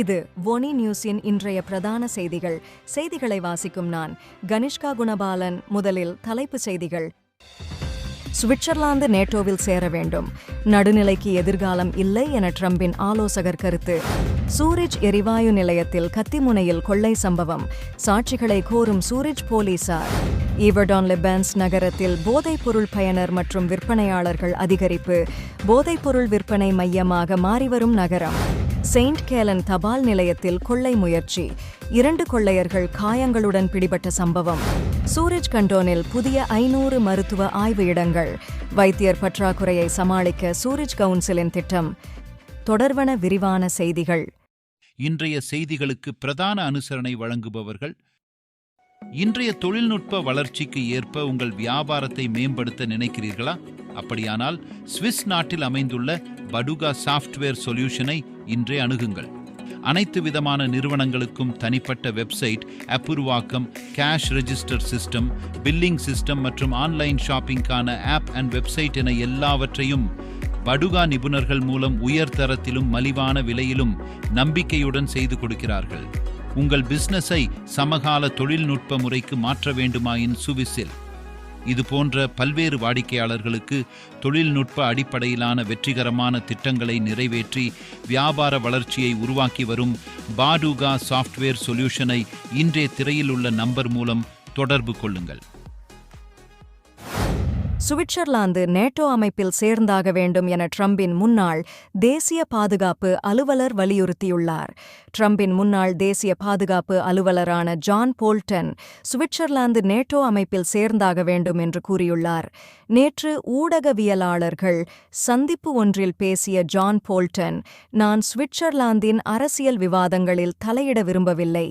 இது ஒனி நியூஸின் இன்றைய பிரதான செய்திகள். செய்திகளை வாசிக்கும் நான் கனிஷ்கா குணபாலன். முதலில் தலைப்புச் செய்திகள். சுவிட்சர்லாந்து நேட்டோவில் சேர வேண்டும், நடுநிலைக்கு எதிர்காலம் இல்லை என ட்ரம்பின் ஆலோசகர் கருத்து. சூரிச் எரிவாயு நிலையத்தில் கத்திமுனையில் கொள்ளை சம்பவம், சாட்சிகளை கோரும் சூரிச் போலீசார். ஈவர்டான்-லெ-பேன்ஸ் நகரத்தில் போதைப்பொருள் பயனர் மற்றும் விற்பனையாளர்கள் அதிகரிப்பு, போதைப்பொருள் விற்பனை மையமாக மாறிவரும் நகரம். செயின்ட் கேலன் தபால் நிலையத்தில் கொள்ளை முயற்சி, 2 கொள்ளையர்கள் காயங்களுடன் பிடிபட்ட சம்பவம். சூரிச் கண்டோனில் புதிய 500 மருத்துவ ஆய்வு இடங்கள், வைத்தியர் பற்றாக்குறையை சமாளிக்க சூரிச் கவுன்சிலின் திட்டம். தொடர்வன விரிவான செய்திகள். இன்றைய செய்திகளுக்கு பிரதான அனுசரணை வழங்குபவர்கள். இன்றைய தொழில்நுட்ப வளர்ச்சிக்கு ஏற்ப உங்கள் வியாபாரத்தை மேம்படுத்த நினைக்கிறீர்களா? அப்படியானால் சுவிஸ் நாட்டில் அமைந்துள்ள படுகா சாஃப்ட்வேர் சொல்யூஷனை இன்றே அணுகுங்கள். அனைத்து விதமான நிறுவனங்களுக்கும் தனிப்பட்ட வெப்சைட், ஆப் உருவாக்கம், cash register system, billing system மற்றும் ஆன்லைன் ஷாப்பிங்கான ஆப் அண்ட் வெப்சைட் என எல்லாவற்றையும் படுகா நிபுணர்கள் மூலம் உயர்தரத்திலும் மலிவான விலையிலும் நம்பிக்கையுடன் செய்து கொடுக்கிறார்கள். உங்கள் பிசினஸை சமகால தொழில்நுட்ப முறைக்கு மாற்ற வேண்டுமாயின் சுவிஸில் இது போன்ற பல்வேறு வாடிக்கையாளர்களுக்கு தொழில்நுட்ப அடிப்படையிலான வெற்றிகரமான திட்டங்களை நிறைவேற்றி வியாபார வளர்ச்சியை உருவாக்கி வரும் பாடுகா சாஃப்ட்வேர் சொல்யூஷனை இன்றே திரையில் உள்ள நம்பர் மூலம் தொடர்பு கொள்ளுங்கள். சுவிட்சர்லாந்து நேட்டோ அமைப்பில் சேர்ந்தாக வேண்டும் என ட்ரம்பின் முன்னாள் தேசிய பாதுகாப்பு அலுவலர் வலியுறுத்தியுள்ளார். ட்ரம்பின் முன்னாள் தேசிய பாதுகாப்பு அலுவலரான ஜான் போல்டன் சுவிட்சர்லாந்து நேட்டோ அமைப்பில் சேர்ந்தாக வேண்டும் என்று கூறியுள்ளார். நேற்று ஊடகவியலாளர்கள் சந்திப்பு ஒன்றில் பேசிய ஜான் போல்டன், நான் சுவிட்சர்லாந்தின் அரசியல் விவாதங்களில் தலையிட விரும்பவில்லை,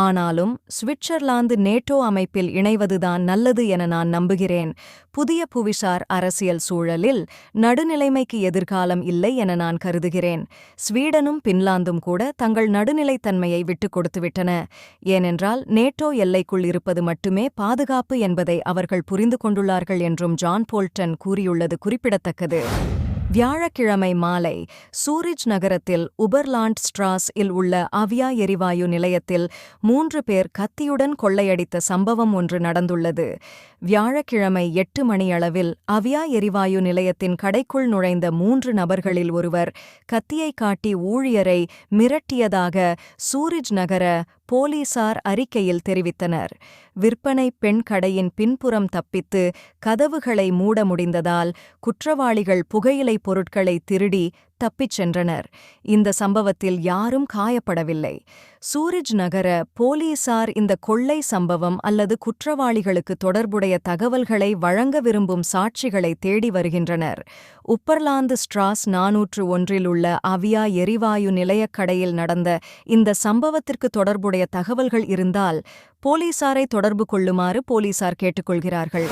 ஆனாலும் சுவிட்சர்லாந்து நேட்டோ அமைப்பில் இணைவதுதான் நல்லது என நான் நம்புகிறேன். புதிய புவிசார் அரசியல் சூழலில் நடுநிலைமைக்கு எதிர்காலம் இல்லை என நான் கருதுகிறேன். ஸ்வீடனும் பின்லாந்தும் கூட தங்கள் நடுநிலைத்தன்மையை விட்டுக் கொடுத்துவிட்டன. ஏனென்றால் நேட்டோ எல்லைக்குள் இருப்பது மட்டுமே பாதுகாப்பு என்பதை அவர்கள் புரிந்து கொண்டுள்ளார்கள் என்றும் ஜான் போல்டன் கூறியுள்ளது குறிப்பிடத்தக்கது. வியாழக்கிழமை மாலை சூரிச் நகரத்தில் உபர்லாண்ட் ஸ்ட்ராஸ் இல் உள்ள அவியா எரிவாயு நிலையத்தில் 3 பேர் கத்தியுடன் கொள்ளையடித்த சம்பவம் ஒன்று நடந்துள்ளது. வியாழக்கிழமை 8 மணியளவில் அவியா எரிவாயு நிலையத்தின் கடைக்குள் நுழைந்த 3 நபர்களில் ஒருவர் கத்தியை காட்டி ஊழியரை மிரட்டியதாக சூரிச் நகர போலீசார் அறிக்கையில் தெரிவித்தனர். விற்பனை பெண் கடையின் பின்புறம் தப்பித்து கதவுகளை மூட முடிந்ததால் குற்றவாளிகள் புகையிலை பொருட்களை திருடி தப்பிச் சென்றனர். இந்த சம்பவத்தில் யாரும் காயப்படவில்லை. சூரிச் நகர போலீசார் இந்த கொள்ளை சம்பவம் அல்லது குற்றவாளிகளுக்கு தொடர்புடைய தகவல்களை வழங்க விரும்பும் சாட்சிகளை தேடி வருகின்றனர். உப்பர்லாந்து ஸ்ட்ராஸ் 401 உள்ள அவியா எரிவாயு நிலையக்கடையில் நடந்த இந்த சம்பவத்திற்கு தொடர்புடைய தகவல்கள் இருந்தால் போலீசாரை தொடர்பு கொள்ளுமாறு போலீசார் கேட்டுக்கொள்கிறார்கள்.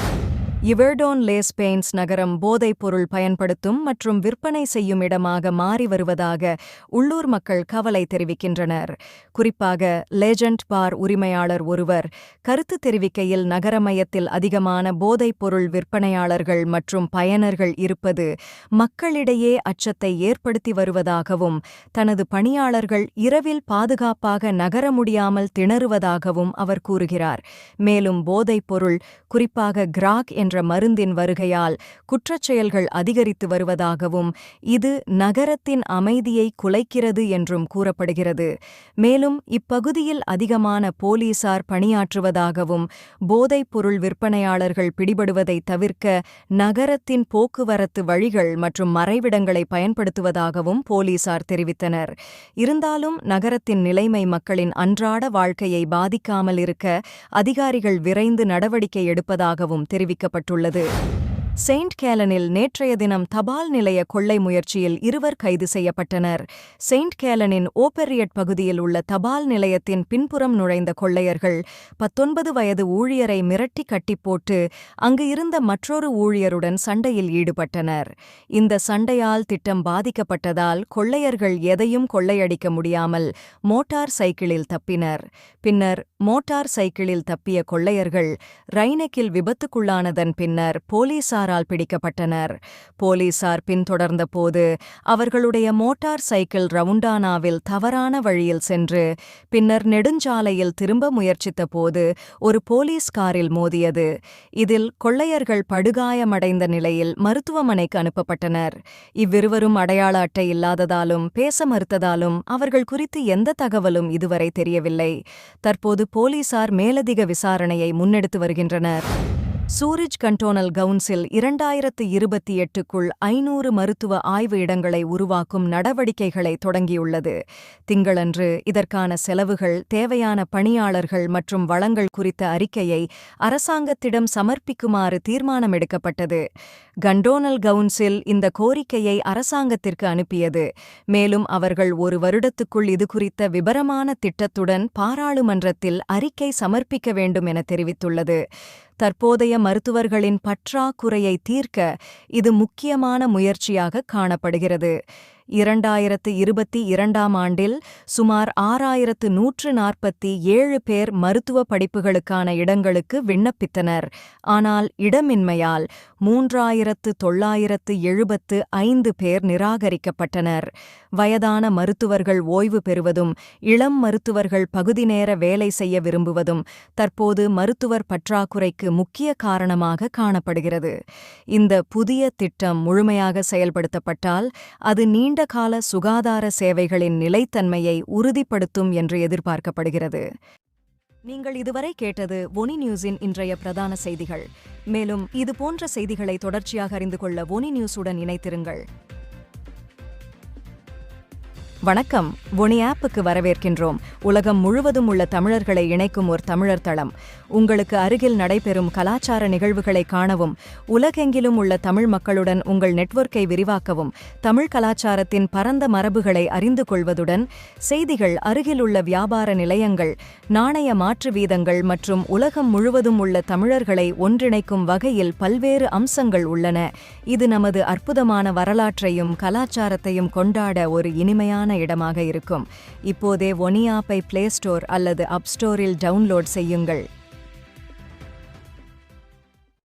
ஈவர்டான்-லெ-பேன்ஸ் நகரம் போதைப்பொருள் பயன்படுத்தும் மற்றும் விற்பனை செய்யும் இடமாக மாறி வருவதாக உள்ளூர் மக்கள் கவலை தெரிவிக்கின்றனர். குறிப்பாக லெஜண்ட் பார் உரிமையாளர் ஒருவர் கருத்து தெரிவிக்கையில், நகர மையத்தில் அதிகமான போதைப்பொருள் விற்பனையாளர்கள் மற்றும் பயனர்கள் இருப்பது மக்களிடையே அச்சத்தை ஏற்படுத்தி வருவதாகவும், தனது பணியாளர்கள் இரவில் பாதுகாப்பாக நகர முடியாமல் திணறுவதாகவும் அவர் கூறுகிறார். மேலும் போதைப்பொருள், குறிப்பாக கிராக் என்ற மருந்தின் வருகையால் குற்றச்செயல்கள் அதிகரித்து வருவதாகவும், இது நகரத்தின் அமைதியை குலைக்கிறது என்றும் கூறப்படுகிறது. மேலும் இப்பகுதியில் அதிகமான போலீசார் பணியாற்றுவதாகவும், போதைப்பொருள் விற்பனையாளர்கள் பிடிபடுவதை தவிர்க்க நகரத்தின் போக்குவரத்து வழிகள் மற்றும் மறைவிடங்களை பயன்படுத்துவதாகவும் போலீசார் தெரிவித்தனர். இருந்தாலும் நகரத்தின் நிலைமை மக்களின் அன்றாட வாழ்க்கையை பாதிக்காமல் இருக்க அதிகாரிகள் விரைந்து நடவடிக்கை எடுப்பதாகவும் தெரிவிக்கப்பட்டுள்ளது. செயின்ட் கேலனில் நேற்றைய தினம் தபால் நிலைய கொள்ளை முயற்சியில் 2 கைது செய்யப்பட்டனர். செயின்ட் கேலனின் ஓபெரியட் பகுதியில் உள்ள தபால் நிலையத்தின் பின்புறம் நுழைந்த கொள்ளையர்கள் 19 வயது ஊழியரை மிரட்டி கட்டிப்போட்டு அங்கு இருந்த மற்றொரு ஊழியருடன் சண்டையில் ஈடுபட்டனர். இந்த சண்டையால் திட்டம் பாதிக்கப்பட்டதால் கொள்ளையர்கள் எதையும் கொள்ளையடிக்க முடியாமல் மோட்டார் சைக்கிளில் தப்பினர். பின்னர் மோட்டார் சைக்கிளில் தப்பிய கொள்ளையர்கள் ரைனெக்கில் விபத்துக்குள்ளானதன் பின்னர் போலீசார் போலீசாரால் பிடிக்கப்பட்டனர். போலீசார் பின்தொடர்ந்த போது அவர்களுடைய மோட்டார் சைக்கிள் ரவுண்டானாவில் தவறான வழியில் சென்று பின்னர் நெடுஞ்சாலையில் திரும்ப முயற்சித்த போது ஒரு போலீஸ் காரில் மோதியது. இதில் கொள்ளையர்கள் படுகாயமடைந்த நிலையில் மருத்துவமனைக்கு அனுப்பப்பட்டனர். இவ்விருவரும் அடையாள அட்டை இல்லாததாலும் பேச மறுத்ததாலும் அவர்கள் குறித்து எந்த தகவலும் இதுவரை தெரியவில்லை. தற்போது போலீசார் மேலதிக விசாரணையை முன்னெடுத்து வருகின்றனர். சூரிஜ் கண்டோனல் கவுன்சில் 2028க்குள் 500 மருத்துவ ஆய்வு இடங்களை உருவாக்கும் நடவடிக்கைகளை தொடங்கியுள்ளது. திங்களன்று இதற்கான செலவுகள், தேவையான பணியாளர்கள் மற்றும் வளங்கள் குறித்த அறிக்கையை அரசாங்கத்திடம் சமர்ப்பிக்குமாறு தீர்மானம் எடுக்கப்பட்டது. கண்டோனல் கவுன்சில் இந்த கோரிக்கையை அரசாங்கத்திற்கு அனுப்பியது. மேலும் அவர்கள் 1 வருடத்துக்குள் இதுகுறித்த விபரமான திட்டத்துடன் பாராளுமன்றத்தில் அறிக்கை சமர்ப்பிக்க வேண்டும் என தெரிவித்துள்ளது. தற்போதைய மருத்துவர்களின் பற்றாக்குறையை தீர்க்க இது முக்கியமான முயற்சியாக காணப்படுகிறது. 2022ஆம் ஆண்டில் சுமார் 6147 பேர் மருத்துவ படிப்புகளுக்கான இடங்களுக்கு விண்ணப்பித்தனர். ஆனால் இடமின்மையால் 3975 பேர் நிராகரிக்கப்பட்டனர். வயதான மருத்துவர்கள் ஓய்வு பெறுவதும் இளம் மருத்துவர்கள் பகுதி நேர வேலை செய்ய விரும்புவதும் தற்போது மருத்துவர் பற்றாக்குறைக்கு முக்கிய காரணமாக காணப்படுகிறது. இந்த புதிய திட்டம் முழுமையாக செயல்படுத்தப்பட்டால் அது நீண்ட கால சுகாதார சேவைகளின் நிலைத்தன்மையை உறுதிப்படுத்தும் என்று எதிர்பார்க்கப்படுகிறது. நீங்கள் இதுவரை கேட்டது ஒனி நியூஸின் இன்றைய பிரதான செய்திகள். மேலும் இதுபோன்ற செய்திகளை தொடர்ச்சியாக அறிந்து கொள்ள ஒனி நியூஸுடன் இணைத்திருங்கள். வணக்கம். ஒனி ஆப்புக்கு வரவேற்கின்றோம். உலகம் முழுவதும் உள்ள தமிழர்களை இணைக்கும் ஒரு தமிழர் தளம். உங்களுக்கு அருகில் நடைபெறும் கலாச்சார நிகழ்வுகளை காணவும், உலகெங்கிலும் உள்ள தமிழ் மக்களுடன் உங்கள் நெட்வொர்க்கை விரிவாக்கவும், தமிழ் கலாச்சாரத்தின் பரந்த மரபுகளை அறிந்து கொள்வதுடன் செய்திகள், அருகிலுள்ள வியாபார நிலையங்கள், நாணய மாற்று வீதங்கள் மற்றும் உலகம் முழுவதும் உள்ள தமிழர்களை ஒன்றிணைக்கும் வகையில் பல்வேறு அம்சங்கள் உள்ளன. இது நமது அற்புதமான வரலாற்றையும் கலாச்சாரத்தையும் கொண்டாட ஒரு இனிமையான இடமாக இருக்கும். இப்போதே ஒனி ஆப்பை பிளே ஸ்டோர் அல்லது அப் ஸ்டோரில் டவுன்லோட் செய்யுங்கள்.